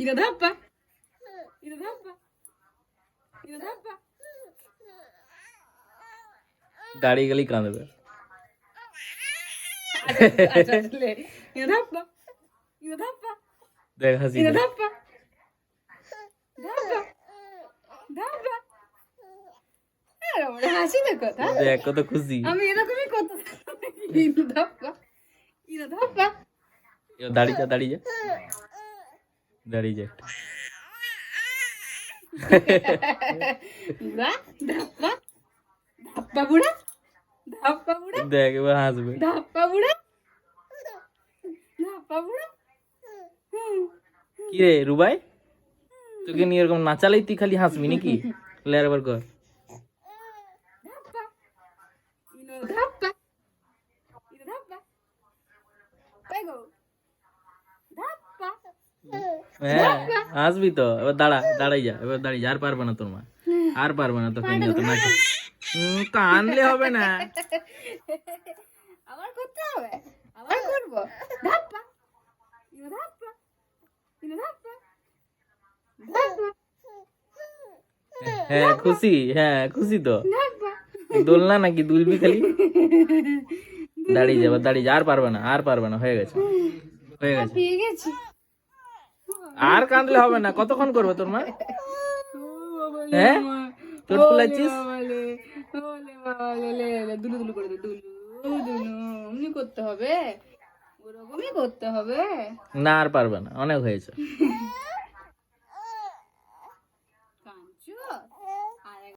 ইরা ধাপ্পা, ইরা ধাপ্পা, ইরা ধাপ্পা। দাঁড়িয়ে গেলেই কাঁদবে। আচ্ছা লে ইরা ধাপ্পা, ইরা ধাপ্পা, দেখ হাসি ইরা দেখ। ধাপ্পা, ধাপ্পা, ধাপ্পা। আরে ওরে হাসি দেখো তা। দেখ কত খুশি। আমি এরকমই করতে ইরা ধাপ্পা, ইরা ধাপ্পা। এবার দাঁড়িয়ে যা, দাঁড়িয়ে যা, দাঁড়িয়ে যা একটু। ইরা ধাপ্পা, ধাপ্পা বুড়া, ধাপ্পা বুড়া, দেখ এবার হাসবে। ধাপ্পা বুড়া, ধাপ্পা বুড়া। কি রে রুবাই, তোকে নিয়ে এরকম নাচালেই তুই খালি হাসবি নাকি? লে আরেকবার কর। ধাপ্পা, ইনো ধাপ্পা, ইনো ধাপ্পা। কই গো? ধাপ্পা। হ্যাঁ হাসবি তো। এবার দাঁড়া, দাঁড়াই যা, এবার দাঁড়িয়ে যা। আর পারবে না তোর মা, আর পারবে না তোকে নিয়ে তো নাচে। কানলে হবে না। আবার করতে হবে, আবার করবো। ধাপ্পা, ইনো ধাপ্পা, ইনো ধাপ্পা, ধাপ্পা, হ্যাঁ খুশি, হ্যাঁ খুশি তো। ধাপ্পা। দোলনা নাকি দুলবি খালি। দাঁড়িয়ে যা, এবার দাঁড়িয়ে যা। আর পারবে না, আর পারবে না, হয়ে গেছে, হয়ে গেছে। পেয়ে গেছি। আর কাঁদলে হবে না। কতক্ষণ করবে তোর মা? হ্যাঁ তোর ফুলাচ্ছিস। দুলু দুলু করে দে, দুলু দুলু অমনি করতে হবে, ওরকমই করতে হবে। না আর পারবে না, অনেক হয়েছে।